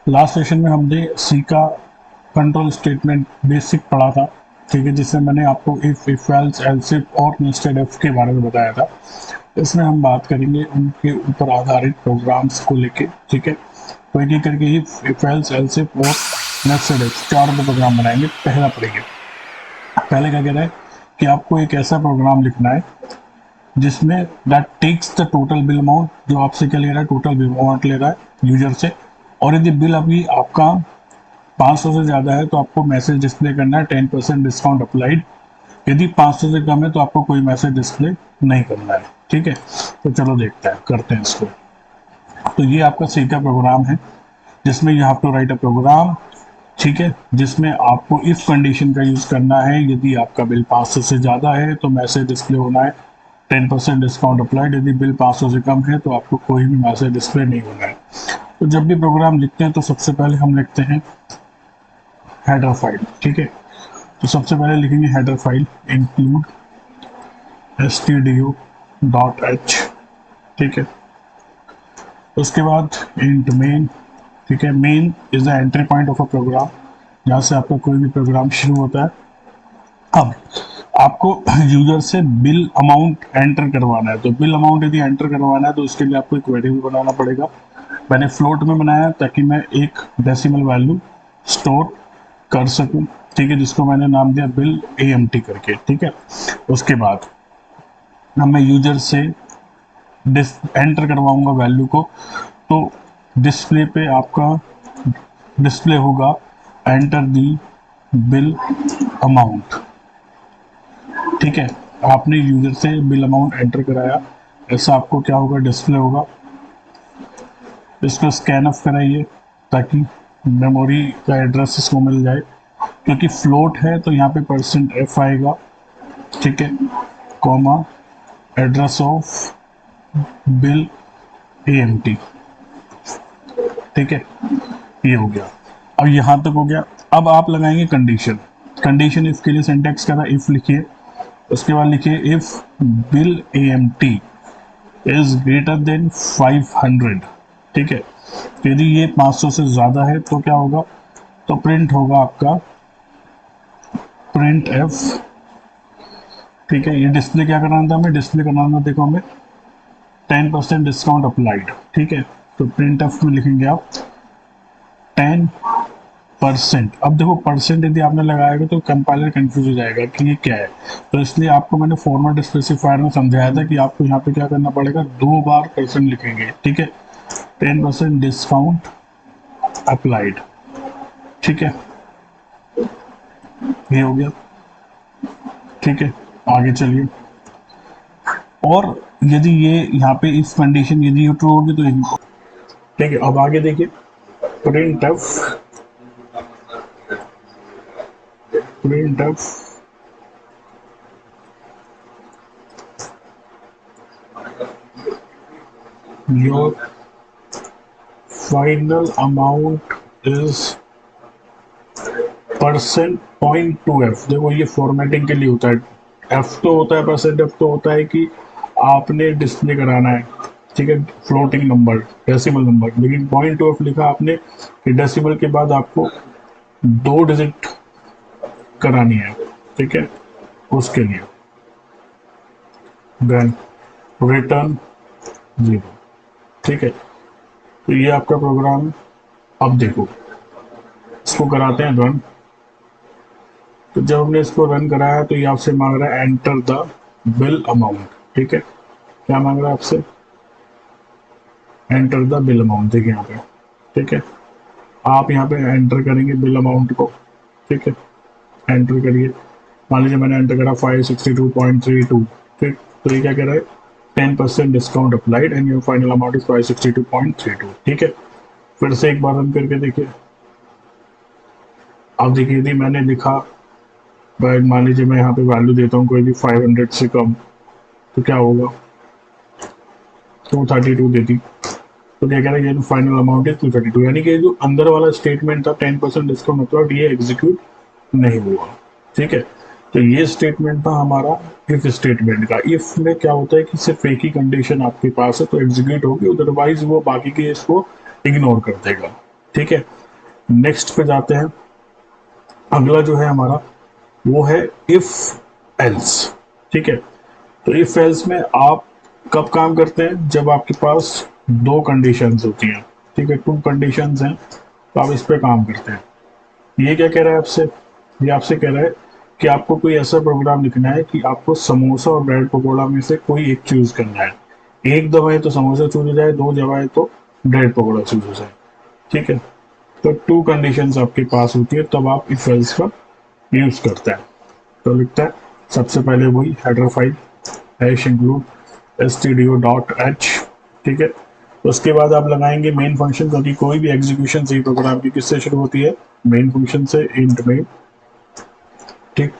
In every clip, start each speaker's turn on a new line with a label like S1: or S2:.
S1: Last session में हमने सी का कंट्रोल स्टेटमेंट बेसिक पढ़ा था, ठीक है, जिससे मैंने आपको इफ एल्स एल्सिफ और नेस्टेड इफ के बारे में बताया था। इसमें हम बात करेंगे उनके ऊपर आधारित प्रोग्राम्स को लेके, ठीक है। तो एक एक करके इफ एल्स एल्सिफ और नेस्टेड इफ चार प्रोग्राम बनाएंगे। पहला पढ़ेंगे। पहले क्या कह रहा है कि आपको एक ऐसा प्रोग्राम लिखना है जिसमें that takes the total bill amount, जो आपसे क्या ले रहा है, टोटल बिल अमाउंट ले रहा है यूजर से। और यदि बिल अभी आपका 500 से ज़्यादा है तो आपको मैसेज डिस्प्ले करना है 10% डिस्काउंट अप्लाइड। यदि 500 से कम है तो आपको कोई मैसेज डिस्प्ले नहीं करना है, ठीक है। तो चलो देखते हैं, करते हैं इसको। तो ये आपका सी का प्रोग्राम है जिसमें you have to write a program, ठीक है, जिसमें आपको इफ कंडीशन का यूज करना है। यदि आपका बिल 500 से ज़्यादा है तो मैसेज डिस्प्ले होना है 10% डिस्काउंट अप्लाइड। यदि बिल 500 से कम है तो आपको कोई भी मैसेज डिस्प्ले नहीं होना है। तो जब भी प्रोग्राम लिखते हैं तो सबसे पहले हम लिखते हैं हेडर फाइल, ठीक है। तो सबसे पहले लिखेंगे हेडर फाइल इंक्लूड stdio.h, ठीक है। उसके बाद इंट मेन, ठीक है। Main is the entry point of a program, जहाँ से आपका कोई भी प्रोग्राम शुरू होता है। अब आपको यूजर से बिल अमाउंट एंटर करवाना है, तो बिल अमाउंट यदि एंटर करवाना है तो उसके लिए आपको एक वेरिएबल बनाना पड़ेगा। मैंने फ्लोट में बनाया ताकि मैं एक डेसिमल वैल्यू स्टोर कर सकूं, ठीक है, जिसको मैंने नाम दिया बिल AMT करके, ठीक है। उसके बाद अब मैं यूजर से एंटर करवाऊंगा वैल्यू को, तो डिस्प्ले पे आपका डिस्प्ले होगा एंटर दी बिल अमाउंट, ठीक है। आपने यूजर से बिल अमाउंट एंटर कराया, ऐसा आपको क्या होगा, डिस्प्ले होगा। इसको स्कैन ऑफ कराइए ताकि मेमोरी का एड्रेस इसको मिल जाए। क्योंकि फ्लोट है तो यहाँ पे %f आएगा, ठीक है, comma address of bill AMT, ठीक है। ये हो गया। अब यहाँ तक हो गया। अब आप लगाएंगे कंडीशन। कंडीशन इफ के लिए सिंटैक्स करा इफ लिखिए, उसके बाद लिखिए if bill AMT is greater than 500, ठीक है। तो यदि ये 500 से ज़्यादा है तो क्या होगा, तो प्रिंट होगा आपका प्रिंट एफ, ठीक है। ये डिस्प्ले क्या करना था, हमें डिस्प्ले करना था, देखो हमें 10% डिस्काउंट अप्लाइड, ठीक है। तो प्रिंट एफ में लिखेंगे आप 10%। अब देखो परसेंट यदि आपने लगाएगा तो कंपाइलर कंफ्यूज हो जाएगा कि ये क्या है। तो इसलिए आपको मैंने फॉर्मेट स्पेसिफायर में समझाया था कि आपको यहाँ पे क्या करना पड़ेगा, 2 बार परसेंट लिखेंगे, ठीक है। 10% डिस्काउंट अप्लाइड, ठीक है। ये हो गया, ठीक है। आगे चलिए। और यदि ये यहाँ पे इस कंडीशन यदि ट्रू होगी तो ठीक है। अब आगे देखिए, print F your final amount is %.2f। देखो ये फॉर्मेटिंग के लिए होता है। एफ तो होता है %f तो होता है कि आपने डिस्प्ले कराना है, ठीक है, फ्लोटिंग नंबर, डेसिमल नंबर। लेकिन .2f लिखा आपने कि डेसिमल के बाद आपको 2 डिजिट करानी है, ठीक है, उसके लिए। देन रिटर्न 0, ठीक है। तो ये आपका प्रोग्राम। अब देखो इसको कराते हैं रन। तो जब हमने इसको रन कराया तो ये आपसे मांग रहा है एंटर द बिल अमाउंट, ठीक है। क्या मांग रहा है आपसे, एंटर द बिल अमाउंट, देखिए यहाँ पे, ठीक है। आप यहाँ पे एंटर करेंगे बिल अमाउंट को, ठीक है, एंटर करिए। मान लीजिए मैंने एंटर करा 562.32, ठीक। तो ये क्या कह रहा है, 10% discount applied and your final amount is 562.32, ठीक है। फिर से एक बार रन करके देखिए। अब देखिए यदि मैंने लिखा, मान लीजिए मैं यहाँ पे वैल्यू देता हूँ कोई भी 500 से कम, तो क्या होगा, 232 देती। तो क्या कह रहा है, ये फाइनल अमाउंट है 232, यानी कि जो अंदर वाला स्टेटमेंट था 10% डिस्काउंट अप्लाइड, ये एग्जीक्यूट नहीं हुआ, ठीक है। तो ये स्टेटमेंट था हमारा इफ स्टेटमेंट का। इफ में क्या होता है कि सिर्फ एक ही कंडीशन आपके पास है तो एग्जीक्यूट होगी, अदरवाइज वो बाकी के इसको इग्नोर कर देगा, ठीक है, नेक्स्ट पे जाते हैं। अगला जो है हमारा वो है इफ एल्स। ठीक है, तो इफ एल्स में आप कब काम करते हैं, जब आपके पास दो कंडीशंस होती हैं। ठीक है, टू कंडीशंस हैं, तो आप इस पे काम करते हैं। ये क्या कह रहा है आपसे, ये आपसे कह रहा है कि आपको कोई ऐसा प्रोग्राम लिखना है कि आपको समोसा और ब्रेड पकौड़ा में से कोई एक चूज करना है। एक दफा तो समोसा चूज हो जाए, दो दफा तो ब्रेड पकौड़ा चूज हो जाए। ठीक है, तो टू कंडीशंस आपके पास होती है, तब आप इफ एल्स का यूज करते हैं। तो लिखता है सबसे पहले वही header file hash include stdio.h। ठीक है, उसके बाद आप लगाएंगे मेन फंक्शन, क्योंकि कोई भी एग्जीक्यूशन सी प्रोग्राम की किससे शुरू होती है, मेन फंक्शन से, इंट मेन। ठीक,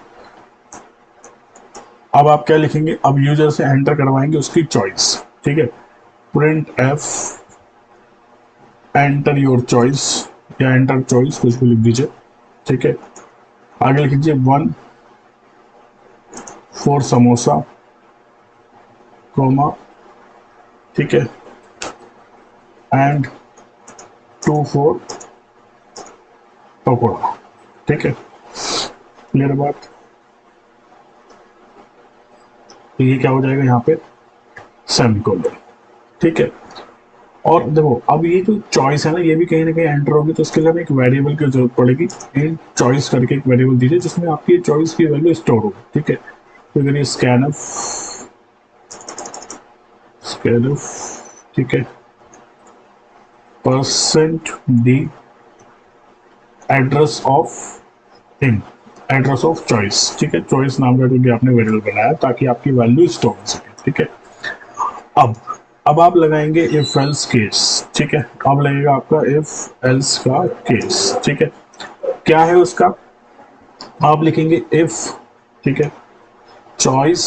S1: अब आप क्या लिखेंगे, अब यूजर से एंटर करवाएंगे उसकी चॉइस। ठीक है, print F enter your choice या एंटर चॉइस, कुछ भी लिख दीजिए। ठीक है, आगे लिख दीजिए 1 फॉर समोसा कोमा, ठीक है, एंड 2 फॉर पकौड़ा। ठीक है, क्लियर बात। तो ये क्या हो जाएगा यहाँ पे, सेमीकोलन। ठीक है, और देखो अब ये जो चॉइस है ना, ये भी कहीं ना कहीं एंटर होगी, तो इसके लिए हमें एक वेरिएबल की जरूरत पड़ेगी। इन चॉइस करके एक वेरिएबल दीजिए जिसमें आपकी चॉइस की वैल्यू स्टोर हो। ठीक है, तो करिए स्कैनफ, ठीक है, percent D address of in, address of choice. ठीक है, चॉइस नाम का क्योंकि आपने वेरिएबल बनाया ताकि आपकी वैल्यू स्टोर हो सके। ठीक है, अब अब आप लगाएंगे इफ एल्स केस। ठीक है, अब लगेगा आपका इफ एल्स का केस। ठीक है, क्या है उसका, आप लिखेंगे इफ, ठीक है, चॉइस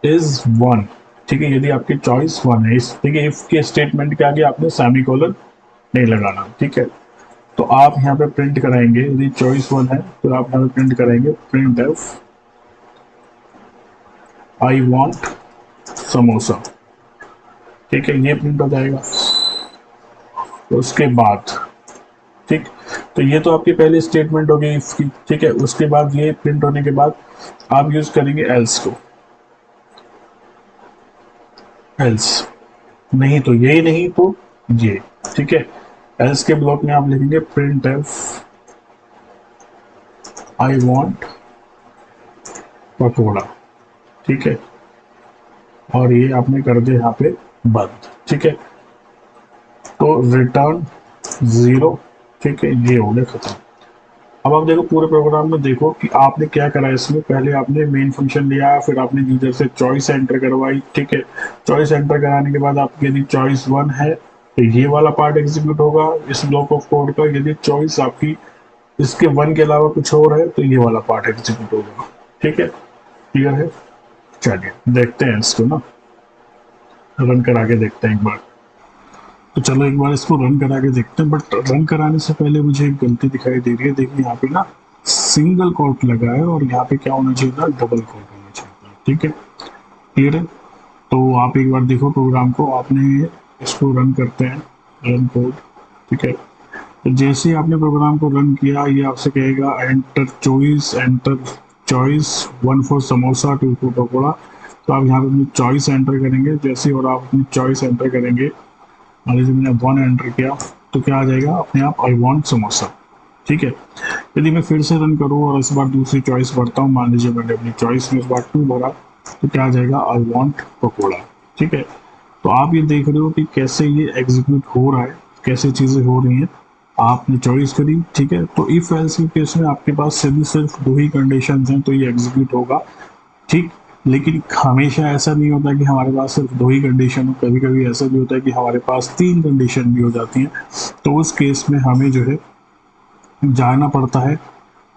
S1: इज 1। ठीक है, यदि आपकी चॉइस 1 है, इस ठीक है, इफ के स्टेटमेंट के आगे आपने सेमीकोलन नहीं लगाना। ठीक है, तो आप यहाँ पे प्रिंट कराएंगे, यदि चॉइस 1 है तो आप यहाँ पे प्रिंट कराएंगे print F I want samosa. ठीक है, ये प्रिंट हो जाएगा। तो उसके बाद, ठीक, तो ये तो आपकी पहली स्टेटमेंट हो गई इफ की। ठीक है, उसके बाद ये प्रिंट होने के बाद आप यूज करेंगे एल्स को। एल्स नहीं तो ये, नहीं तो ये। ठीक है, एल्स के ब्लॉक में आप लिखेंगे print F I want pakora. ठीक है, और ये आपने कर दिया यहाँ पे बंद। ठीक है, तो रिटर्न 0। ठीक है, ये हो गया खत्म। अब आप देखो पूरे प्रोग्राम में, देखो कि आपने क्या करा है इसमें, पहले आपने मेन फंक्शन लिया, फिर आपने यूजर से चॉइस एंटर करवाई। ठीक है, चॉइस एंटर कराने के बाद आपकी यदि चॉइस 1 है तो ये वाला पार्ट एग्जीक्यूट होगा इस ब्लॉक ऑफ कोड का। यदि चॉइस आपकी इसके 1 के अलावा कुछ और है तो ये वाला पार्ट एग्जीक्यूट होगा। ठीक है, क्लियर है। चलिए देखते हैं इसको ना, रन करा के देखते हैं एक बार। तो चलो एक बार इसको रन करा के देखते हैं, बट रन कराने से पहले मुझे एक गलती दिखाई दे रही है। देखिए यहाँ पे ना सिंगल कोट लगा है और यहाँ पे क्या होना चाहिए था, डबल कोट होना चाहिए। ठीक है, क्लियर है। तो आप एक बार देखो प्रोग्राम को, आपने इसको रन करते हैं, रन कोड। ठीक है, तो जैसे ही आपने प्रोग्राम को रन किया, ये आपसे कहेगा enter choice 1 for samosa 2 for pakora. तो आप यहाँ पे अपनी चॉइस एंटर करेंगे जैसे, और आप अपनी चॉइस एंटर करेंगे, मान लीजिए मैंने 1 एंटर किया तो क्या आ जाएगा अपने आप, आई वॉन्ट समोसा। ठीक है, यदि मैं फिर से रन करूँ और इस बार दूसरी चॉइस भरता हूँ, मान लीजिए मैंने अपनी चॉइस में इस बार 2 भरा, तो क्या आ जाएगा, आई वॉन्ट पकौड़ा। ठीक है, तो आप ये देख रहे हो कि कैसे ये एग्जीक्यूट हो रहा है, कैसे चीज़ें हो रही हैं। आपने चॉइस करी, ठीक है, तो इफ एल्स के केस में आपके पास सिर्फ 2 ही कंडीशन हैं तो ये एग्जीक्यूट होगा। ठीक, लेकिन हमेशा ऐसा नहीं होता कि हमारे पास सिर्फ 2 ही कंडीशन हो, कभी कभी ऐसा भी होता है कि हमारे पास 3 कंडीशन भी हो जाती हैं। तो उस केस में हमें जो है जाना पड़ता है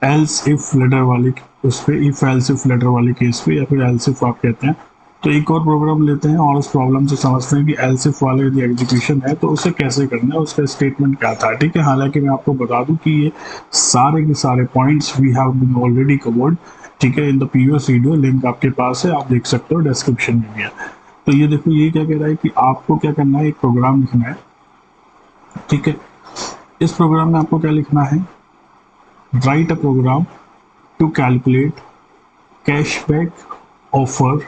S1: एल्स इफ लेटर वाले उस पर, इफ एल्स इफ लेटर वाले केस पे, या फिर एल्स इफ आप कहते हैं। तो एक और प्रोग्राम लेते हैं और उस प्रॉब्लम से समझते हैं कि एल्स इफ वाले यदि एग्जीक्यूशन है तो उसे कैसे करना है, उसका स्टेटमेंट क्या था। ठीक है, हालांकि मैं आपको बता दूं कि ये सारे के सारे points we have been already covered. ठीक है, in the previous video, link आपके पास है, आप देख सकते हो, डिस्क्रिप्शन में भी है। तो ये देखो, ये क्या कह रहा है कि आपको क्या करना है, एक प्रोग्राम लिखना है। ठीक है, इस प्रोग्राम में आपको क्या लिखना है, write a program to calculate cashback offer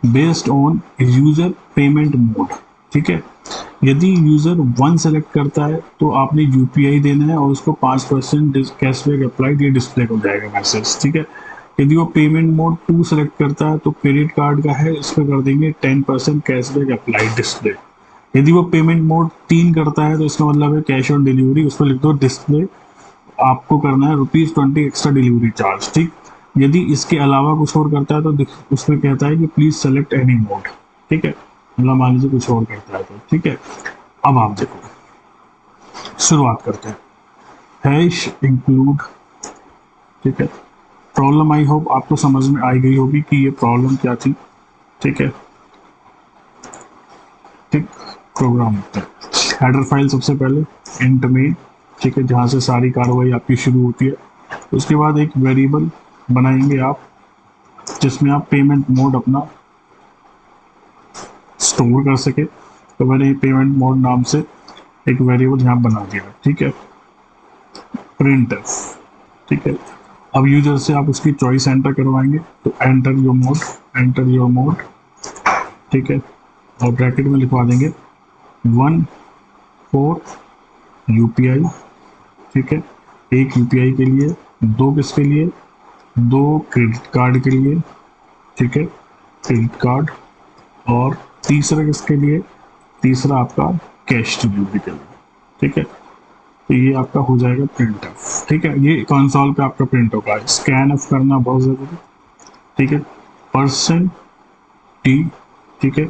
S1: based on user payment mode. ठीक है, यदि यूजर 1 सेलेक्ट करता है तो आपने यूपीआई देना है और उसको 5% कैशबैक अप्लाइड ये डिस्प्ले हो जाएगा मैसेज। ठीक है, यदि वो पेमेंट मोड 2 सेलेक्ट करता है तो क्रेडिट कार्ड का है, इस पर कर देंगे 10% कैशबैक अप्लाइड डिस्प्ले। यदि वो पेमेंट मोड 3 करता है तो इसका मतलब है कैश ऑन डिलीवरी, उस पर लिख दो डिस्प्ले, आपको करना है ₹20 एक्स्ट्रा डिलीवरी चार्ज। ठीक, यदि इसके अलावा कुछ और करता है तो उसमें कहता है कि प्लीज सेलेक्ट एनी मोड। ठीक है, मतलब मान लीजिए कुछ और करता है तो। ठीक है, अब आप देखो, शुरुआत करते हैं, हैश इंक्लूड। ठीक है, प्रॉब्लम आई होप आपको समझ में आई गई होगी कि ये प्रॉब्लम क्या थी। ठीक है, ठीक, प्रोग्राम होता है, हेडर फाइल सबसे पहले इंट में। ठीक है, जहाँ से सारी कार्रवाई आपकी शुरू होती है। उसके बाद एक वेरिएबल बनाएंगे आप जिसमें आप पेमेंट मोड अपना स्टोर कर सके। तो मैंने पेमेंट मोड नाम से एक वेरिएबल यहाँ बना दिया। ठीक है, प्रिंट। ठीक है, अब यूजर से आप उसकी चॉइस एंटर करवाएंगे तो enter your mode, enter your mode. ठीक है, और ब्रैकेट में लिखवा देंगे 1 फॉर यूपीआई। ठीक है, एक यूपीआई के लिए, 2 किसके लिए, 2 क्रेडिट कार्ड के लिए। ठीक है, क्रेडिट कार्ड, और तीसरा किसके लिए, तीसरा आपका कैश डिलीवरी के लिए। ठीक है, तो ये आपका हो जाएगा प्रिंट ऑफ। ठीक है, ये कंसोल पे आपका प्रिंट होगा। स्कैन ऑफ करना बहुत ज़रूरी। ठीक है, परसेंट टी। ठीक है,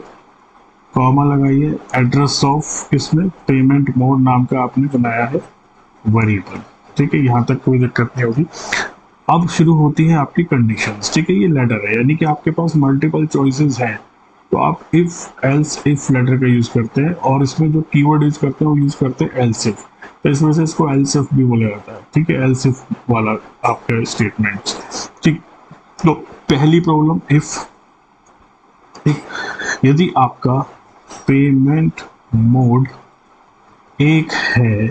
S1: कॉमा लगाइए, एड्रेस ऑफ किसमें, पेमेंट मोड नाम का आपने बनाया है वेरिएबल। ठीक है, यहाँ तक कोई दिक्कत नहीं होगी। अब शुरू होती है आपकी कंडीशंस। ठीक है, ये लेटर है, यानी कि आपके पास मल्टीपल चॉइसेस हैं। तो आप इफ एल्स इफ लेटर का यूज करते हैं, और इसमें जो कीवर्ड यूज करते हैं वो यूज करते हैं एल्स इफ। तो इस वजह से इसको एल्स इफ भी बोला जाता है। ठीक है, एल्स इफ वाला आपका स्टेटमेंट। ठीक, तो पहली प्रॉब्लम इफ। ठीक, यदि आपका पेमेंट मोड एक है।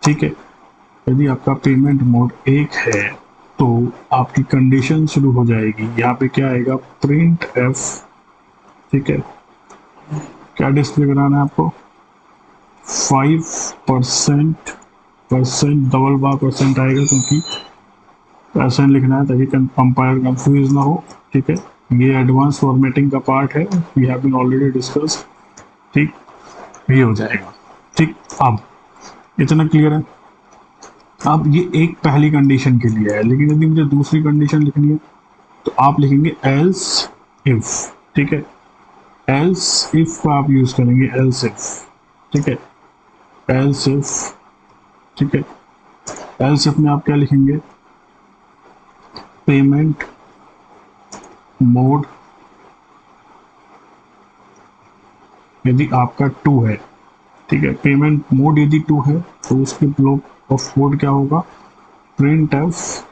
S1: ठीक है, यदि आपका पेमेंट मोड एक है तो आपकी कंडीशन शुरू हो जाएगी। यहाँ पे क्या आएगा, प्रिंट एफ। ठीक है, क्या डिस्प्ले कराना है आपको, 5% परसेंट, डबल बार परसेंट आएगा क्योंकि परसेंट लिखना है ताकि कंपाइलर कंफ्यूज ना हो। ठीक है, ये एडवांस फॉर्मेटिंग का पार्ट है, we have been already discuss. ठीक, ये हो जाएगा। ठीक, अब इतना क्लियर है। अब ये एक पहली कंडीशन के लिए है, लेकिन यदि मुझे दूसरी कंडीशन लिखनी है तो आप लिखेंगे एल्स इफ। ठीक है, एल्स इफ का आप यूज करेंगे, एल्स इफ। ठीक है, एल्स इफ। ठीक है, एल्स इफ में आप क्या लिखेंगे, पेमेंट मोड यदि आपका 2 है। ठीक है, पेमेंट मोड यदि 2 है तो उसके ब्लॉक ऑफ कोड क्या होगा, प्रिंट एफ।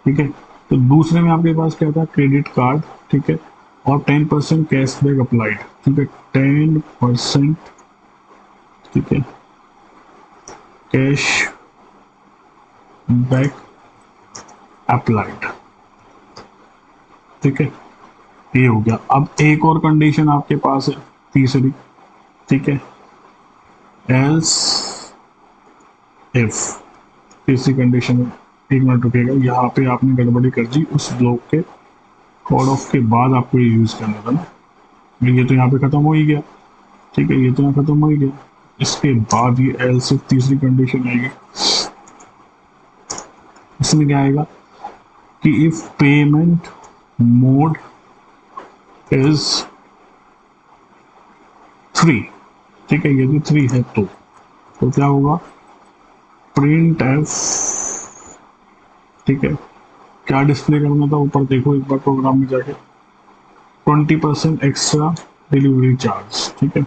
S1: ठीक है, तो दूसरे में आपके पास क्या था, क्रेडिट कार्ड। ठीक है, और 10% कैशबैक अप्लाइड। ठीक है, 10%। ठीक है, कैश बैक अप्लाइड। ठीक है, ये हो गया। अब एक और कंडीशन आपके पास है, तीसरी। ठीक है, एल्स इफ, तीसरी कंडीशन में, एक मिनट रुकेगा, यहाँ पे आपने गड़बड़ी कर दी, उस ब्लॉक के कोड ऑफ के बाद आपको ये यूज करना था ना। ये तो यहाँ पे खत्म हो ही गया। ठीक है, ये तो यहाँ खत्म हो ही गया। इसके बाद ये एल्स इफ तीसरी कंडीशन आएगी। इसमें क्या आएगा कि इफ पेमेंट मोड इज 3। ठीक है, यदि 3 है तो क्या होगा, प्रिंट एफ। ठीक है, क्या डिस्प्ले करना था, ऊपर देखो एक बार प्रोग्राम में जाके, 20% एक्स्ट्रा डिलीवरी चार्ज। ठीक है,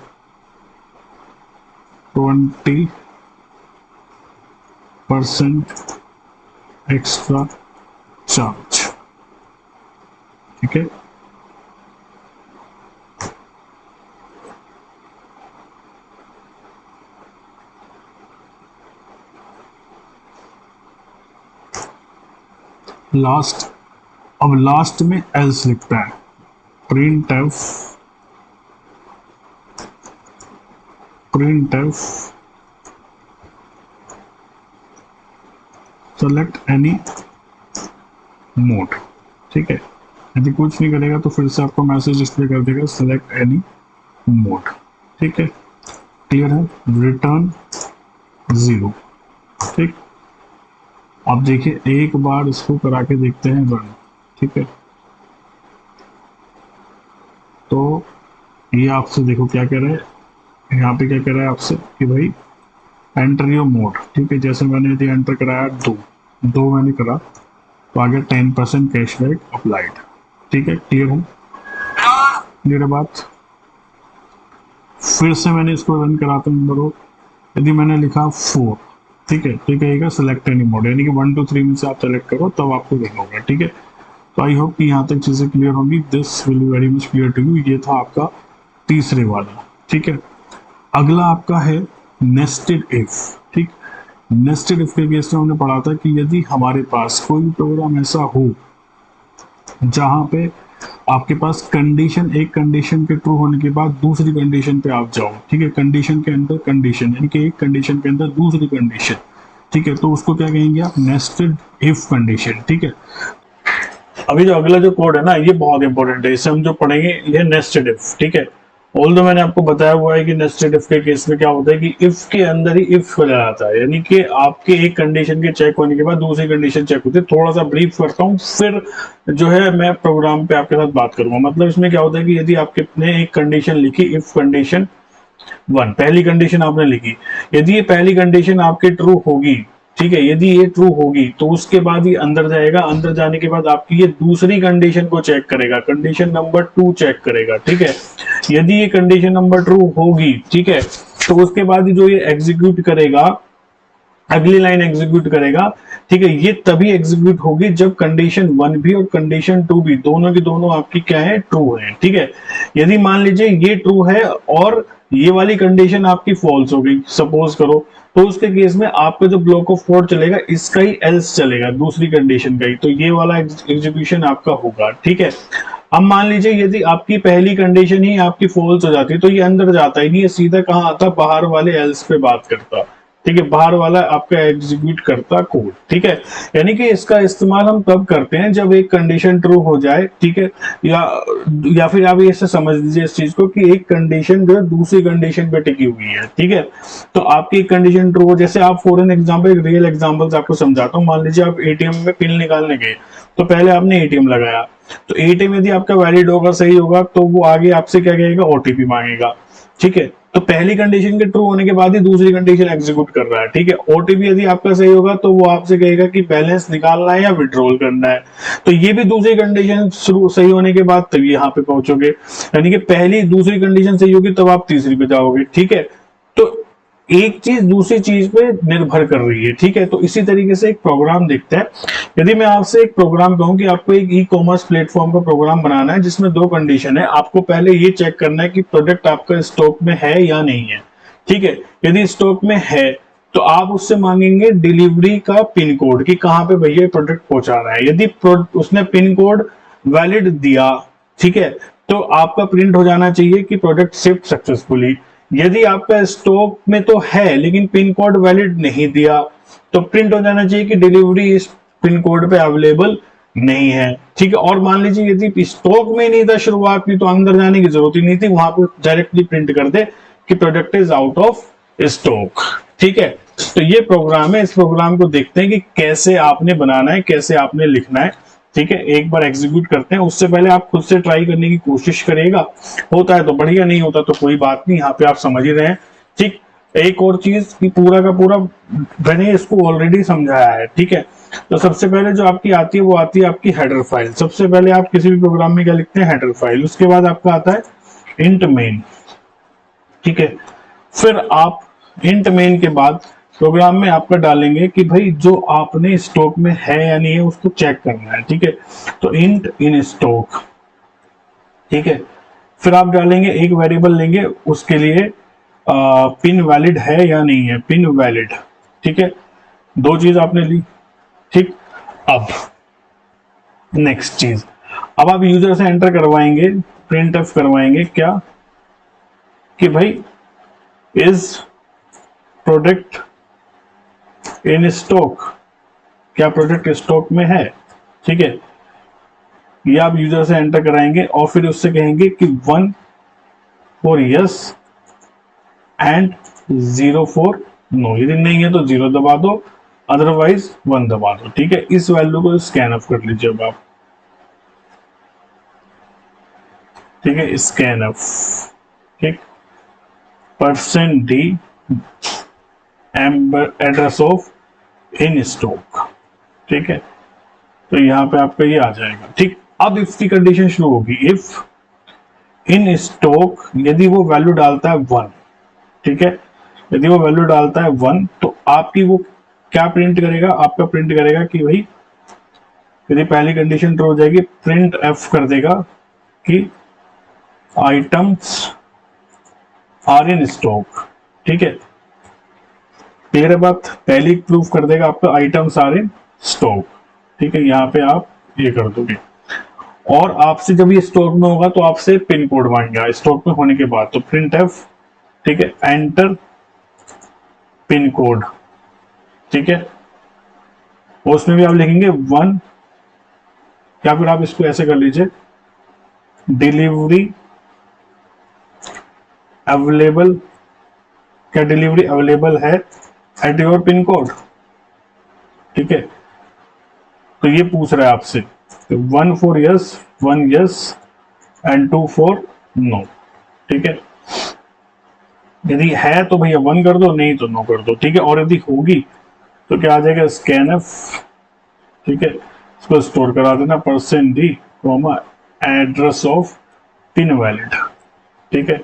S1: 20% एक्स्ट्रा चार्ज। ठीक है, लास्ट, अब लास्ट में एल्स लिखता है, print F select any mode. ठीक है, यदि कुछ नहीं करेगा तो फिर से आपको मैसेज डिस्प्ले कर देगा सेलेक्ट एनी मोड। ठीक है, क्लियर है, रिटर्न 0। ठीक, अब देखिए एक बार इसको करा के देखते हैं रन। ठीक है, तो ये आपसे देखो क्या कह रहा है, यहाँ पे क्या कह रहा है आपसे कि भाई एंटर योर मोड। ठीक है, जैसे मैंने यदि एंटर कराया दो मैंने करा तो आगे 10% कैशबैक अप्लाइड। ठीक है, क्लियर है, क्लियर है बात। फिर से मैंने इसको रन कराता हूँ बरो, यदि मैंने लिखा 4, ठीक है, तो कहेगा सेलेक्ट एनी मोड, यानी कि 1 2 3 में से आप सेलेक्ट करो तब आपको रन होगा। ठीक है, तो आई होप कि यहाँ तक चीज़ें क्लियर होंगी। This will be very much clear to you. ये था आपका तीसरे वाला। ठीक है, अगला आपका है नेस्टेड इफ। ठीक, नेस्टेड इफ के केस में हमने पढ़ा था कि यदि हमारे पास कोई भी प्रोग्राम ऐसा हो जहां पे आपके पास कंडीशन, एक कंडीशन के ट्रू होने के बाद दूसरी कंडीशन पे आप जाओ। ठीक है, कंडीशन के अंदर कंडीशन, यानी कि एक कंडीशन के अंदर दूसरी कंडीशन। ठीक है, तो उसको क्या कहेंगे आप, नेस्टेड इफ कंडीशन। ठीक है, अभी जो अगला जो कोड है ना, ये बहुत इंपॉर्टेंट है, इसे हम जो पढ़ेंगे ये नेस्टेड इफ। ठीक है, ऑल्दो मैंने आपको बताया हुआ है कि नेस्टेड इफ के केस में क्या होता है कि इफ के अंदर ही इफ चला जाता है, यानी कि आपके एक कंडीशन के चेक होने के बाद दूसरी कंडीशन चेक होती है। थोड़ा सा ब्रीफ करता हूँ, फिर जो है मैं प्रोग्राम पे आपके साथ बात करूंगा। मतलब इसमें क्या होता है कि यदि आपने एक कंडीशन लिखी, इफ कंडीशन 1, पहली कंडीशन आपने लिखी, यदि ये पहली कंडीशन आपके ट्रू होगी, ठीक है, यदि ये ट्रू होगी तो उसके बाद ये अंदर जाएगा, अंदर जाने के बाद आपकी ये दूसरी कंडीशन को चेक करेगा, कंडीशन नंबर 2 चेक करेगा। ठीक है, यदि ये कंडीशन नंबर 2 होगी, ठीक है, तो उसके बाद जो ये एग्जीक्यूट करेगा, अगली लाइन एग्जीक्यूट करेगा। ठीक है, ये तभी एग्जीक्यूट होगी जब कंडीशन 1 भी और कंडीशन 2 भी दोनों की दोनों आपकी क्या है, ट्रू है। ठीक है, यदि मान लीजिए ये ट्रू है और ये वाली कंडीशन आपकी फॉल्स हो गई, सपोज करो, तो उसके केस में आपका जो ब्लॉक ऑफ कोड चलेगा इसका ही एल्स चलेगा, दूसरी कंडीशन का ही, तो ये वाला एग्जीक्यूशन आपका होगा। ठीक है, अब मान लीजिए यदि आपकी पहली कंडीशन ही आपकी फॉल्स हो जाती है तो ये अंदर जाता ही नहीं, ये सीधा कहां आता, बाहर वाले एल्स पे बात करता। ठीक है, बाहर वाला आपका एग्जीक्यूट करता कोड। ठीक है, यानी कि इसका इस्तेमाल हम तब करते हैं जब एक कंडीशन ट्रू हो जाए। ठीक है, या फिर आप ऐसे समझ लीजिए इस चीज को कि एक कंडीशन जो है दूसरी कंडीशन पे टिकी हुई है। ठीक है, तो आपकी एक कंडीशन ट्रू हो, जैसे आप फॉर एन एग्जांपल, एक रियल एग्जांपल आपको समझाता हूँ। मान लीजिए आप एटीएम में पिन निकालने गए, तो पहले आपने एटीएम लगाया, तो एटीएम यदि आपका वैलिड होगा, सही होगा, तो वो आगे आपसे क्या कहेगा, ओटीपी मांगेगा। ठीक है, तो पहली कंडीशन के ट्रू होने के बाद ही दूसरी कंडीशन एग्जीक्यूट कर रहा है। ठीक है, ओटीपी यदि आपका सही होगा तो वो आपसे कहेगा कि बैलेंस निकालना है या विड्रॉल करना है, तो ये भी दूसरी कंडीशन सही होने के बाद तब यहाँ पे पहुंचोगे, यानी कि पहली दूसरी कंडीशन सही होगी तब आप तीसरी पे जाओगे। ठीक है, तो एक चीज दूसरी चीज पे निर्भर कर रही है। ठीक है, तो इसी तरीके से एक प्रोग्राम देखते हैं। यदि मैं आपसे एक प्रोग्राम कहूं कि आपको एक ई कॉमर्स प्लेटफॉर्म का प्रोग्राम बनाना है जिसमें 2 कंडीशन है, आपको पहले ये चेक करना है कि प्रोडक्ट आपका स्टॉक में है या नहीं है। ठीक है, यदि स्टॉक में है तो आप उससे मांगेंगे डिलीवरी का पिन कोड कि कहां पे भैया प्रोडक्ट पहुंचाना है। यदि उसने पिन कोड वैलिड दिया, ठीक है, तो आपका प्रिंट हो जाना चाहिए कि प्रोडक्ट शिफ्ट सक्सेसफुली। यदि आपका स्टॉक में तो है लेकिन पिन कोड वैलिड नहीं दिया, तो प्रिंट हो जाना चाहिए कि डिलीवरी इस पिन कोड पे अवेलेबल नहीं है। ठीक है, और मान लीजिए यदि स्टॉक में नहीं था शुरुआत में, तो अंदर जाने की जरूरत ही नहीं थी, वहां पे डायरेक्टली प्रिंट कर दे कि product is out of stock. ठीक है, तो ये प्रोग्राम है, इस प्रोग्राम को देखते हैं कि कैसे आपने बनाना है, कैसे आपने लिखना है। ठीक है, एक बार एग्जीक्यूट करते हैं, उससे पहले आप खुद से ट्राई करने की कोशिश करिएगा, होता है तो बढ़िया, नहीं होता तो कोई बात नहीं, यहाँ पे आप समझ ही रहे हैं। ठीक, एक और चीज कि पूरा का पूरा मैंने इसको ऑलरेडी समझाया है। ठीक है, तो सबसे पहले जो आपकी आती है वो आती है आपकी हेडर फाइल। सबसे पहले आप किसी भी प्रोग्राम में क्या लिखते हैं, हेडर फाइल, उसके बाद आपका आता है इंट मेन। ठीक है, फिर आप इंट मेन के बाद प्रोग्राम में आपका डालेंगे कि भाई जो आपने स्टॉक में है या नहीं है उसको चेक करना है। ठीक है, तो इंट इन स्टॉक। ठीक है, फिर आप डालेंगे एक वेरिएबल लेंगे उसके लिए पिन वैलिड है या नहीं है, पिन वैलिड। ठीक है, 2 चीज आपने ली। ठीक, अब नेक्स्ट चीज, अब आप यूजर से एंटर करवाएंगे, प्रिंट एफ करवाएंगे क्या कि भाई इज प्रोडक्ट इन स्टॉक, क्या प्रोडक्ट स्टॉक में है, ठीक है। ये आप यूजर से एंटर कराएंगे और फिर उससे कहेंगे कि 1 for yes and 0 for no. यदि नहीं है तो 0 दबा दो, अदरवाइज 1 दबा दो, ठीक है। इस वैल्यू को स्कैन ऑफ कर लीजिए अब आप, ठीक है, स्कैन ऑफ, ठीक, %d address of in stock, ठीक है। तो यहाँ पे आपका ये आ जाएगा, ठीक। अब इफ की कंडीशन शुरू होगी, इफ इन स्टॉक, यदि वो वैल्यू डालता है 1, ठीक है, यदि वो वैल्यू डालता है 1 तो आपकी वो क्या प्रिंट करेगा, आपका प्रिंट करेगा कि भाई, यदि पहली कंडीशन ट्रू हो जाएगी, प्रिंट एफ कर देगा कि आइटम्स आर इन स्टॉक, ठीक है। क्लियर है बात, पहली प्रूफ कर देगा आपका आइटम्स आर इन स्टॉक, ठीक है। यहाँ पे आप ये कर दोगे और आपसे जब ये स्टॉक में होगा तो आपसे पिन कोड मांगेगा स्टॉक में होने के बाद, तो प्रिंट एफ, ठीक है, एंटर पिन कोड, ठीक है। उसमें भी आप लिखेंगे 1, या फिर आप इसको ऐसे कर लीजिए, डिलीवरी अवेलेबल, क्या डिलीवरी अवेलेबल है एट योर पिन कोड, ठीक है। तो ये पूछ रहा है आपसे 1 for yes, 1 yes and 2 for no, ठीक है। यदि है तो भैया 1 कर दो, नहीं तो नो कर दो, ठीक है। और यदि होगी तो क्या आ जाएगा, स्कैन एफ, ठीक है, इसको स्टोर करा देना %d, address of pin valid, ठीक है।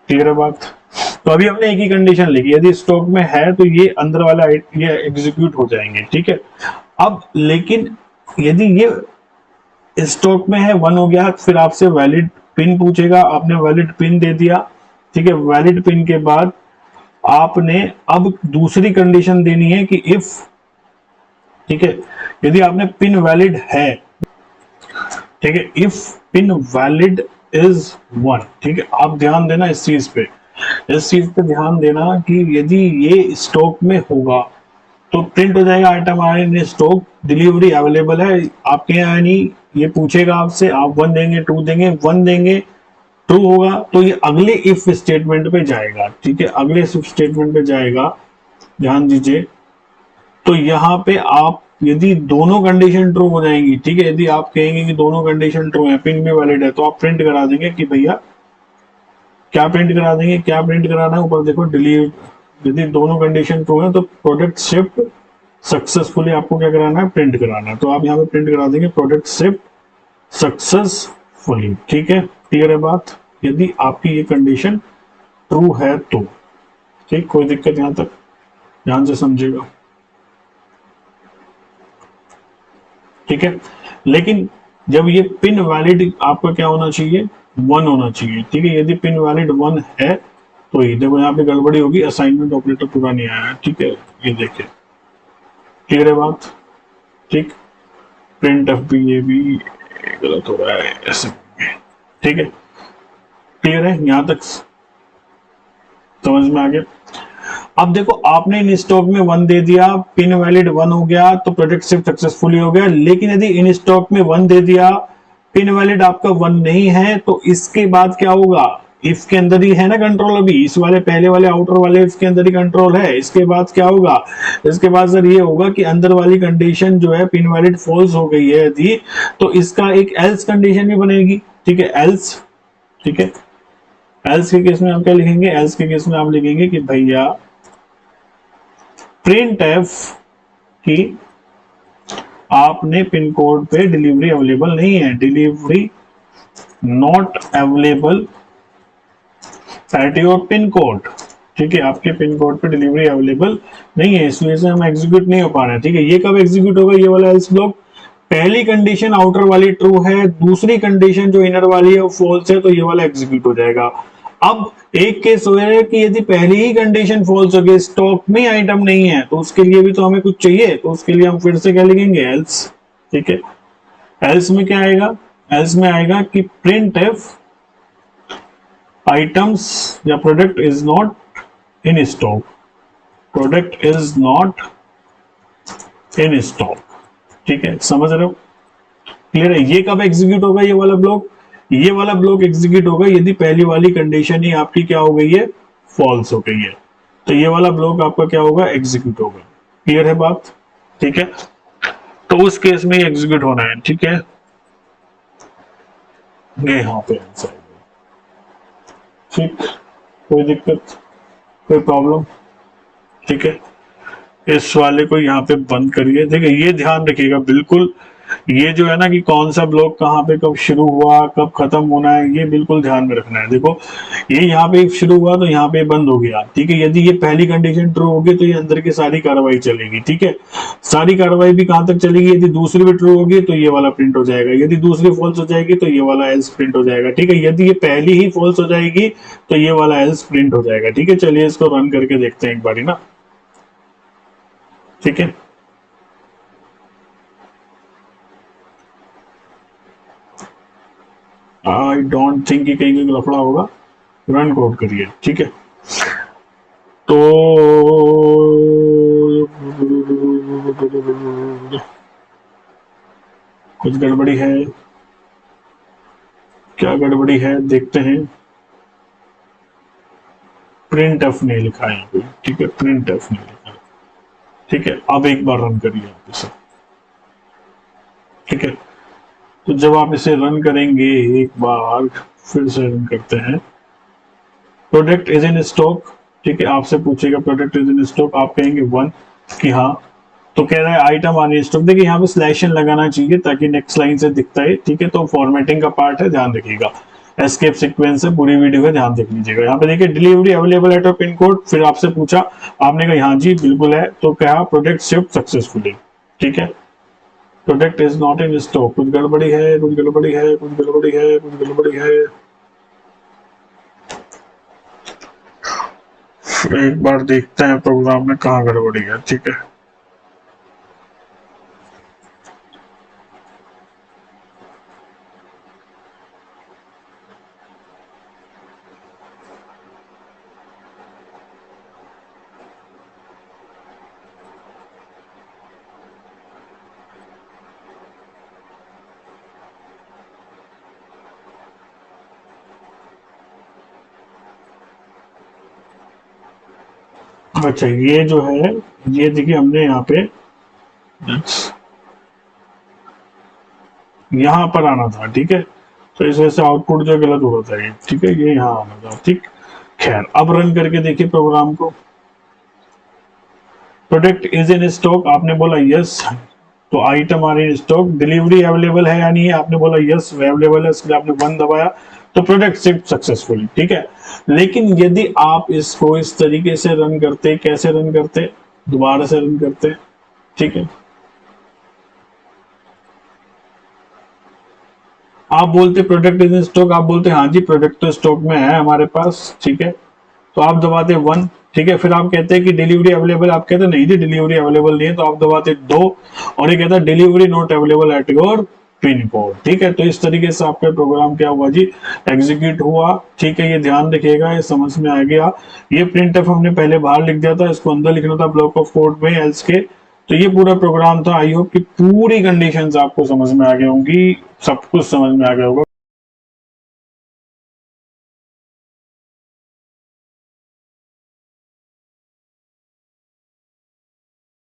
S1: क्लियर है बात। तो अभी हमने एक ही कंडीशन लिखी, यदि स्टॉक में है तो ये अंदर वाला ये एग्जीक्यूट हो जाएंगे, ठीक है। अब लेकिन यदि ये स्टॉक में है, 1 हो गया, फिर आपसे वैलिड पिन पूछेगा, आपने वैलिड पिन दे दिया, ठीक है। वैलिड पिन के बाद आपने अब दूसरी कंडीशन देनी है कि इफ, ठीक है, यदि आपने पिन वैलिड है, ठीक है, इफ पिन वैलिड इज 1, ठीक है। आप ध्यान देना इस चीज पे ध्यान देना कि यदि ये स्टॉक में होगा तो प्रिंट हो जाएगा item are in stock, delivery available है आपके यहाँ, नहीं ये पूछेगा आपसे, आप 1 देंगे, 2 देंगे, 1 देंगे, ट्रू होगा तो ये अगले इफ स्टेटमेंट पे जाएगा, ठीक है, अगले इफ स्टेटमेंट पे जाएगा, ध्यान दीजिए। तो यहाँ पे आप यदि दोनों कंडीशन ट्रू हो जाएंगी, ठीक है, यदि आप कहेंगे कि दोनों कंडीशन ट्रू है, पिन में वैलिड है, तो आप प्रिंट करा देंगे कि भैया क्या प्रिंट करा देंगे, क्या प्रिंट कराना है, ऊपर देखो डिलीव, यदि दोनों कंडीशन ट्रू है तो प्रोडक्ट शिफ्ट सक्सेसफुली, आपको क्या कराना है, प्रिंट कराना है। तो आप यहाँ पे प्रिंट करा देंगे प्रोडक्ट शिफ्ट सक्सेसफुली, ठीक है। क्लियर है बात, यदि आपकी ये कंडीशन ट्रू है तो, ठीक, कोई दिक्कत यहां तक, ध्यान से समझिएगा, ठीक है। लेकिन जब ये पिन वैलिड आपका क्या होना चाहिए, 1 होना चाहिए, ठीक है। यदि पिन वैलिड 1 है तो ये देखो यहाँ पे गड़बड़ी होगी, असाइनमेंट ऑपरेटर पूरा नहीं आया है, ठीक है, ये देखिए। क्लियर है बात, ठीक। प्रिंट एफ भी, ये भी गलत हो रहा है ऐसे, ठीक है। क्लियर है, यहां तक समझ में आ गया। अब देखो आपने इन स्टॉक में 1 दे दिया, पिन वैलिड 1 हो गया तो प्रोडक्ट शिफ्ट सक्सेसफुली हो गया। लेकिन यदि इन स्टॉक में 1 दे दिया, पिन वैलिड आपका 1 नहीं है, तो इसके बाद क्या होगा, इफ के अंदर ही है ना कंट्रोल, अभी इस वाले पहले वाले आउटर वाले इफ के अंदर ही कंट्रोल है। इसके बाद क्या होगा, इसके बाद सर ये होगा कि अंदर वाली कंडीशन जो है पिन वैलिड फॉल्स हो गई है यदि, तो इसका एक एल्स कंडीशन भी बनेगी, ठीक है, एल्स, ठीक है। एल्स के केस में आप क्या लिखेंगे, एल्स के केस में आप लिखेंगे कि भैया प्रिंट एफ की आपने पिन कोड पे डिलीवरी अवेलेबल नहीं है, delivery not available at your pin code, ठीक है, आपके पिन कोड पे डिलीवरी अवेलेबल नहीं है, इसलिए से हम एग्जीक्यूट नहीं हो पा रहे हैं, ठीक है। ये कब एग्जीक्यूट होगा, ये वाला एल्स ब्लॉक, पहली कंडीशन आउटर वाली ट्रू है, दूसरी कंडीशन जो इनर वाली है वो फॉल्स है, तो ये वाला एग्जीक्यूट हो जाएगा। अब एक केस हो है कि यदि पहली ही कंडीशन फॉल्स हो गई, स्टॉक में आइटम नहीं है, तो उसके लिए भी तो हमें कुछ चाहिए, तो उसके लिए हम फिर से क्या लिखेंगे, एल्स, ठीक है। एल्स में क्या आएगा, एल्स में आएगा कि प्रिंट एफ आइटम्स या product is not in stock, product is not in stock. ठीक है, समझ रहे हो, क्लियर है। ये कब एग्जीक्यूट होगा ये वाला ब्लॉक, ये वाला ब्लॉक एग्जीक्यूट होगा यदि पहली वाली कंडीशन ही आपकी क्या हो गई है, फॉल्स हो गई है, तो ये वाला ब्लॉक आपका क्या होगा, एग्जीक्यूट होगा। क्लियर है बात, ठीक है, तो उस केस में एग्जीक्यूट होना है। ठीक है, ये यहाँ पे आंसर है। ठीक, कोई दिक्कत, कोई प्रॉब्लम, ठीक है। इस वाले को यहाँ पे बंद करिए। देखिए ये ध्यान रखिएगा बिल्कुल, ये जो है ना कि कौन सा ब्लॉक कहाँ पे कब शुरू हुआ कब खत्म होना है, ये बिल्कुल ध्यान में रखना है। देखो ये यहाँ पे शुरू हुआ तो यहाँ पे बंद हो गया, ठीक है। यदि ये पहली कंडीशन ट्रू होगी तो ये अंदर की सारी कार्रवाई चलेगी, ठीक है। सारी कार्रवाई भी कहाँ तक चलेगी, यदि दूसरी भी ट्रू होगी तो ये वाला प्रिंट हो जाएगा, यदि दूसरी फॉल्स हो जाएगी तो ये वाला एल्स प्रिंट हो जाएगा, ठीक है। यदि ये पहली ही फॉल्स हो जाएगी तो ये वाला एल्स प्रिंट हो जाएगा, ठीक है। चलिए इसको रन करके देखते हैं एक बारी ना, ठीक है। आई डोंट थिंक कि कहीं कोई लफड़ा होगा, रन कोड करिए, ठीक है। तो कुछ गड़बड़ी है, क्या गड़बड़ी है देखते हैं। प्रिंट एफ नहीं लिखा है यहाँ पे, ठीक है, प्रिंट एफ नहीं लिखा है, ठीक है। अब एक बार रन करिए आप इसे, ठीक है। तो जब आप इसे रन करेंगे एक बार फिर से रन करते हैं, प्रोडक्ट इज इन स्टॉक, ठीक है। आपसे पूछेगा प्रोडक्ट इज इन स्टॉक, आप कहेंगे 1 कि हाँ, तो कह रहा है आइटम आर इन स्टॉक। देखिए यहाँ पे स्लैशन लगाना चाहिए ताकि नेक्स्ट लाइन से दिखता है, ठीक है। तो फॉर्मेटिंग का पार्ट है, ध्यान रखिएगा। एस्केप सीक्वेंस है, पूरी वीडियो है, ध्यान देख लीजिएगा। यहाँ पे देखिए delivery available at pin code, फिर आपसे पूछा, आपने कहा हाँ जी बिल्कुल है, तो कहा प्रोडक्ट शिफ्ट सक्सेसफुली, ठीक है। Product is not in stock, कुछ गड़बड़ी है, कुछ गड़बड़ी है, कुछ गड़बड़ी है, कुछ गड़बड़ी है। एक बार देखते हैं प्रोग्राम में कहाँ गड़बड़ी है, ठीक है। अच्छा ये जो है, ये देखिए हमने यहाँ पे यहाँ पर आना था, ठीक है। तो इस वजह से आउटपुट जो गलत हो रहा था, ठीक है, ये यहाँ आना था, ठीक। खैर अब रन करके देखिए प्रोग्राम को। प्रोडक्ट इज इन स्टॉक, आपने बोला यस, तो item are in stock. Delivery available है या नहीं है, आपने बोला यस अवेलेबल है, इसलिए आपने 1 दबाया, तो प्रोडक्ट शिफ्ट सक्सेसफुली, ठीक है। लेकिन यदि आप इसको इस तरीके से रन करते, कैसे रन करते, दोबारा से रन करते, ठीक है। आप बोलते प्रोडक्ट इज इन स्टॉक, आप बोलते हाँ जी प्रोडक्ट तो स्टॉक में है हमारे पास, ठीक है। तो आप दबाते 1, ठीक है। फिर आप कहते हैं कि डिलीवरी अवेलेबल, आप कहते नहीं जी डिलीवरी अवेलेबल नहीं है, तो आप दबाते 2, और ये कहता है delivery not available at your pin code, ठीक है। तो इस तरीके से आपका प्रोग्राम क्या हुआ जी, एग्जीक्यूट हुआ, ठीक है। ये ध्यान रखिएगा, ये समझ में आ गया। ये प्रिंट एफ हमने पहले बाहर लिख दिया था, इसको अंदर लिखना था ब्लॉक ऑफ कोड में एल्स के। तो ये पूरा प्रोग्राम था। आई होप कि पूरी कंडीशंस आपको समझ में आ गई होंगी, सब कुछ समझ में आ गया होगा।